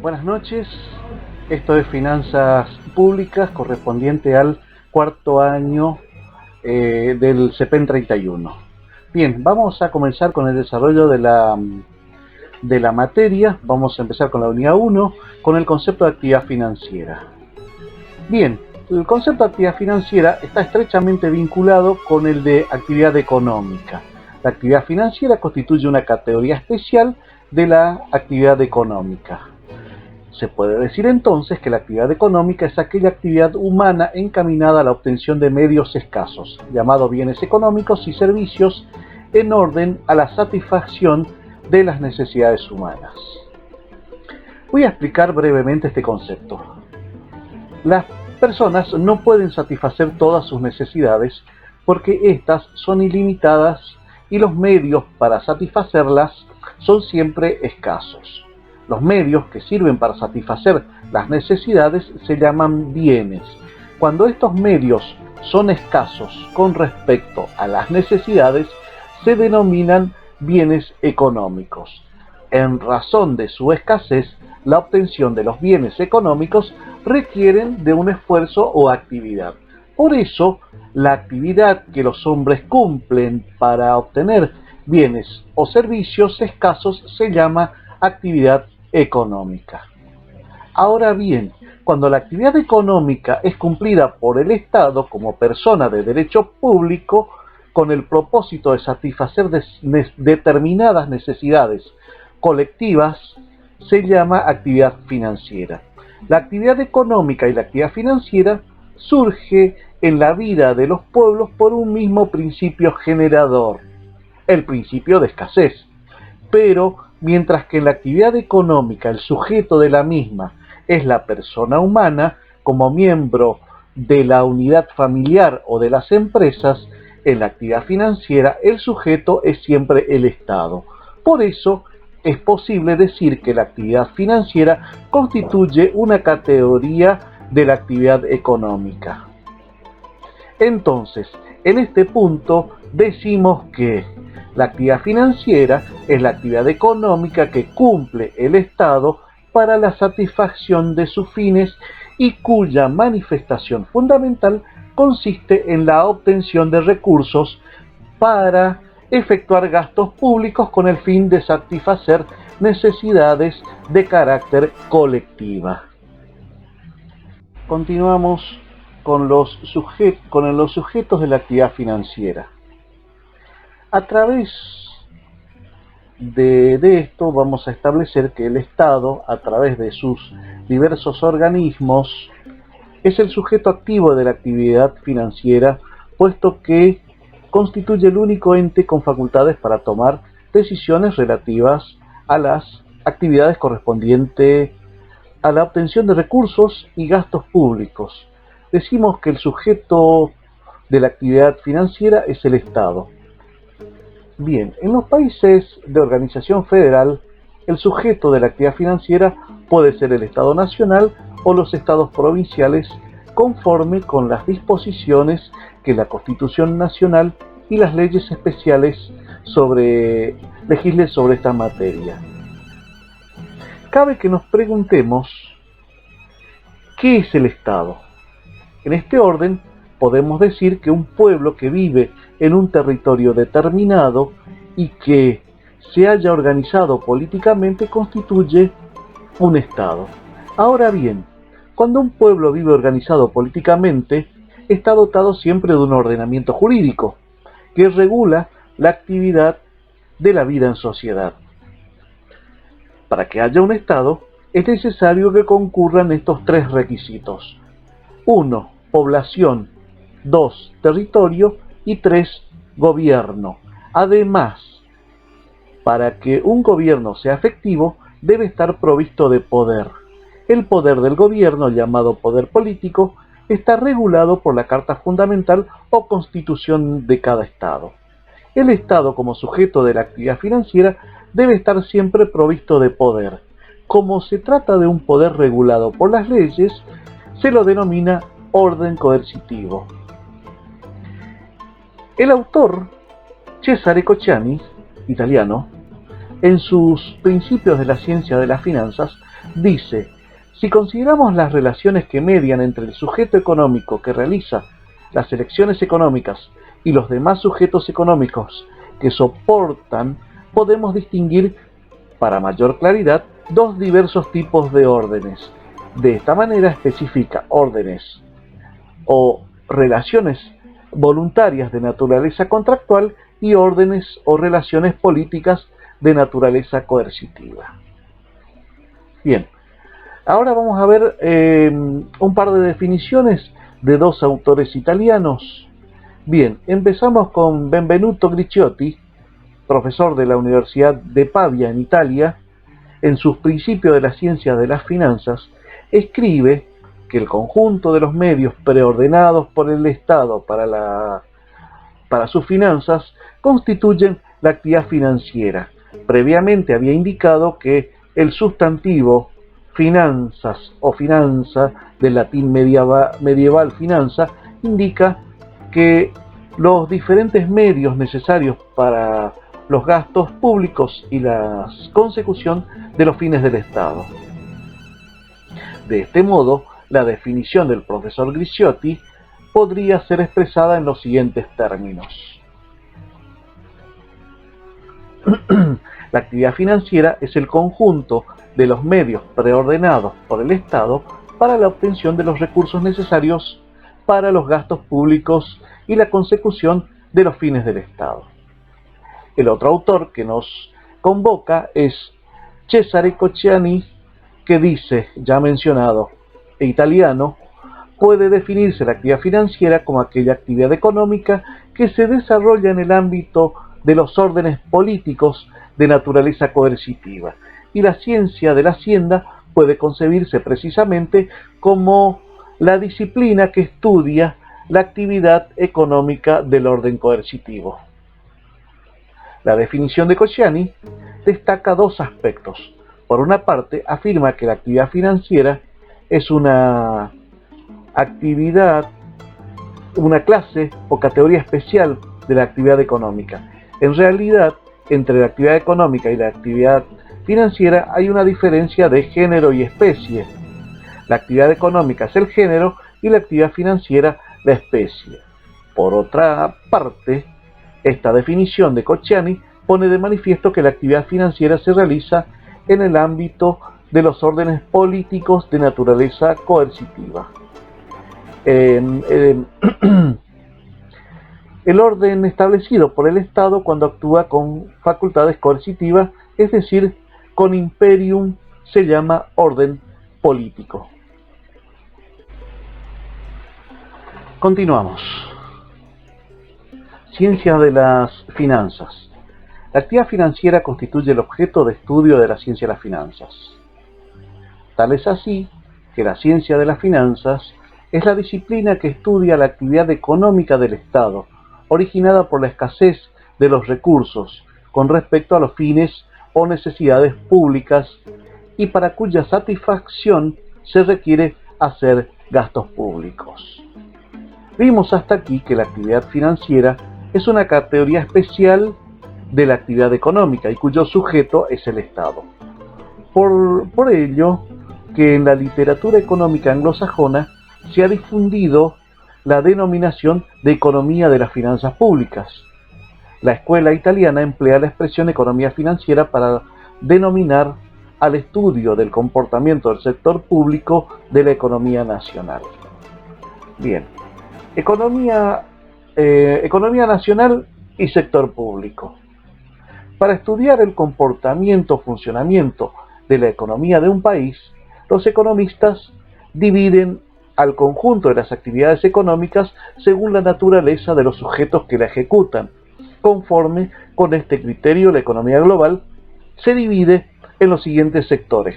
Buenas noches, esto es Finanzas Públicas correspondiente al cuarto año del CEPEN 31. Bien, vamos a comenzar con el desarrollo de la materia. Vamos a empezar con la unidad 1, con el concepto de actividad financiera. Bien, el concepto de actividad financiera está estrechamente vinculado con el de actividad económica. La actividad financiera constituye una categoría especial de la actividad económica. Se puede decir entonces que la actividad económica es aquella actividad humana encaminada a la obtención de medios escasos, llamados bienes económicos y servicios, en orden a la satisfacción de las necesidades humanas. Voy a explicar brevemente este concepto. Las personas no pueden satisfacer todas sus necesidades porque éstas son ilimitadas y los medios para satisfacerlas son siempre escasos. Los medios que sirven para satisfacer las necesidades se llaman bienes. Cuando estos medios son escasos con respecto a las necesidades, se denominan bienes económicos. En razón de su escasez, la obtención de los bienes económicos requieren de un esfuerzo o actividad. Por eso, la actividad que los hombres cumplen para obtener bienes o servicios escasos se llama actividad económica. Ahora bien, cuando la actividad económica es cumplida por el Estado como persona de derecho público con el propósito de satisfacer determinadas necesidades colectivas, se llama actividad financiera. La actividad económica y la actividad financiera surge en la vida de los pueblos por un mismo principio generador, el principio de escasez. Pero mientras que en la actividad económica el sujeto de la misma es la persona humana como miembro de la unidad familiar o de las empresas, en la actividad financiera el sujeto es siempre el Estado. Por eso es posible decir que la actividad financiera constituye una categoría de la actividad económica. Entonces, en este punto decimos que la actividad financiera es la actividad económica que cumple el Estado para la satisfacción de sus fines y cuya manifestación fundamental consiste en la obtención de recursos para efectuar gastos públicos con el fin de satisfacer necesidades de carácter colectiva. Continuamos con los sujetos de la actividad financiera. A través de esto vamos a establecer que el Estado, a través de sus diversos organismos, es el sujeto activo de la actividad financiera, puesto que constituye el único ente con facultades para tomar decisiones relativas a las actividades correspondientes a la obtención de recursos y gastos públicos. Decimos que el sujeto de la actividad financiera es el Estado. Bien, en los países de organización federal, el sujeto de la actividad financiera puede ser el Estado nacional o los estados provinciales, conforme con las disposiciones que la Constitución Nacional y las leyes especiales legislen sobre esta materia. Cabe que nos preguntemos, ¿qué es el Estado? En este orden, podemos decir que un pueblo que vive en un territorio determinado y que se haya organizado políticamente constituye un Estado. Ahora bien, cuando un pueblo vive organizado políticamente, está dotado siempre de un ordenamiento jurídico que regula la actividad de la vida en sociedad. Para que haya un Estado, es necesario que concurran estos tres requisitos. 1. Población. 2. Territorio. Y 3. Gobierno. Además, para que un gobierno sea efectivo, debe estar provisto de poder. El poder del gobierno, llamado poder político, está regulado por la Carta Fundamental o Constitución de cada Estado. El Estado, como sujeto de la actividad financiera, debe estar siempre provisto de poder. Como se trata de un poder regulado por las leyes, se lo denomina orden coercitivo. El autor Cesare Cocciani, italiano, en sus Principios de la Ciencia de las Finanzas, Dice, si consideramos las relaciones que median entre el sujeto económico que realiza las elecciones económicas y los demás sujetos económicos que soportan, podemos distinguir, para mayor claridad, dos diversos tipos de órdenes. De esta manera especifica órdenes o relaciones voluntarias de naturaleza contractual y órdenes o relaciones políticas de naturaleza coercitiva. Bien, ahora vamos a ver un par de definiciones de dos autores italianos. Bien, empezamos con Benvenuto Gricciotti, profesor de la Universidad de Pavia en Italia. En sus Principios de la Ciencia de las Finanzas, escribe que el conjunto de los medios preordenados por el Estado para sus finanzas constituyen la actividad financiera. Previamente había indicado que el sustantivo finanzas o finanza, del latín medieval finanza, indica que los diferentes medios necesarios para los gastos públicos y la consecución de los fines del Estado. De este modo, la definición del profesor Gricciotti podría ser expresada en los siguientes términos. La actividad financiera es el conjunto de los medios preordenados por el Estado para la obtención de los recursos necesarios para los gastos públicos y la consecución de los fines del Estado. El otro autor que nos convoca es Cesare Cocciani, que dice, ya mencionado, italiano, puede definirse la actividad financiera como aquella actividad económica que se desarrolla en el ámbito de los órdenes políticos de naturaleza coercitiva, y la ciencia de la hacienda puede concebirse precisamente como la disciplina que estudia la actividad económica del orden coercitivo. La definición de Cocciani destaca dos aspectos. Por una parte, afirma que la actividad financiera es una actividad, una clase o categoría especial de la actividad económica. En realidad, entre la actividad económica y la actividad financiera hay una diferencia de género y especie. La actividad económica es el género y la actividad financiera la especie. Por otra parte, esta definición de Cocciani pone de manifiesto que la actividad financiera se realiza en el ámbito de los órdenes políticos de naturaleza coercitiva. El orden establecido por el Estado cuando actúa con facultades coercitivas, es decir, con imperium, se llama orden político. Continuamos. Ciencia de las finanzas. La actividad financiera constituye el objeto de estudio de la ciencia de las finanzas. Tal es así que la ciencia de las finanzas es la disciplina que estudia la actividad económica del Estado, originada por la escasez de los recursos con respecto a los fines o necesidades públicas y para cuya satisfacción se requiere hacer gastos públicos. Vimos hasta aquí que la actividad financiera es una categoría especial de la actividad económica y cuyo sujeto es el Estado. Por ello, que en la literatura económica anglosajona se ha difundido la denominación de economía de las finanzas públicas. La escuela italiana emplea la expresión economía financiera para denominar al estudio del comportamiento del sector público de la economía nacional. Bien, economía nacional y sector público. Para estudiar el comportamiento o funcionamiento de la economía de un país, los economistas dividen al conjunto de las actividades económicas según la naturaleza de los sujetos que la ejecutan. Conforme con este criterio, la economía global se divide en los siguientes sectores.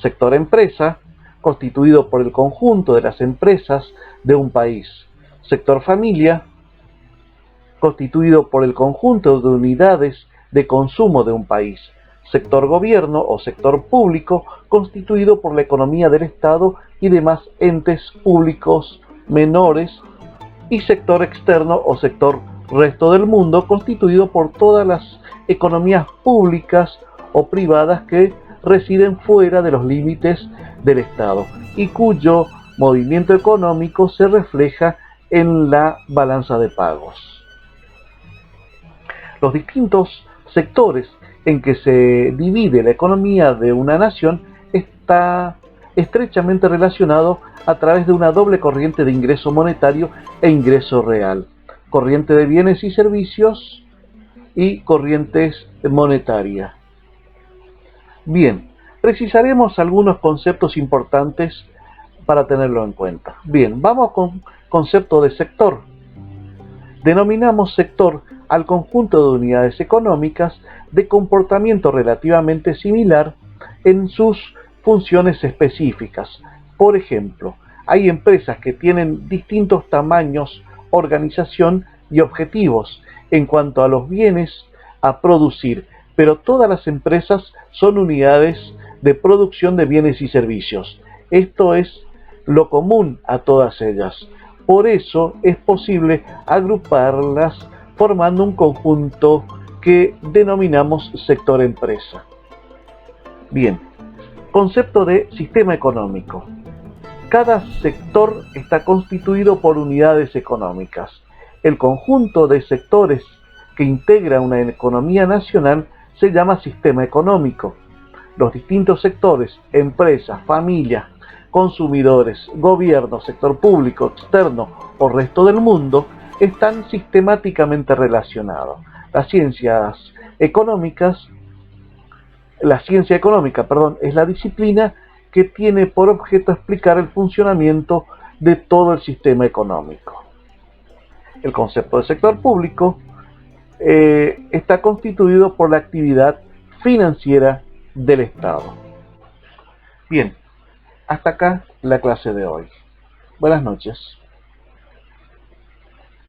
Sector empresa, constituido por el conjunto de las empresas de un país. Sector familia, constituido por el conjunto de unidades de consumo de un país. Sector gobierno o sector público, constituido por la economía del Estado y demás entes públicos menores. Y sector externo o sector resto del mundo, constituido por todas las economías públicas o privadas que residen fuera de los límites del Estado y cuyo movimiento económico se refleja en la balanza de pagos. Los distintos sectores en que se divide la economía de una nación está estrechamente relacionado a través de una doble corriente de ingreso monetario e ingreso real, corriente de bienes y servicios y corrientes monetarias. Bien, precisaremos algunos conceptos importantes para tenerlo en cuenta. Bien, vamos con concepto de sector. Denominamos sector al conjunto de unidades económicas de comportamiento relativamente similar en sus funciones específicas. Por ejemplo, hay empresas que tienen distintos tamaños, organización y objetivos en cuanto a los bienes a producir, pero todas las empresas son unidades de producción de bienes y servicios. Esto es lo común a todas ellas. Por eso es posible agruparlas formando un conjunto que denominamos sector empresa. Bien, concepto de sistema económico. Cada sector está constituido por unidades económicas. El conjunto de sectores que integra una economía nacional se llama sistema económico. Los distintos sectores, empresas, familias, consumidores, gobierno, sector público, externo o resto del mundo, están sistemáticamente relacionados. La ciencia económica, es la disciplina que tiene por objeto explicar el funcionamiento de todo el sistema económico. El concepto de sector público está constituido por la actividad financiera del Estado. Bien, hasta acá la clase de hoy. Buenas noches.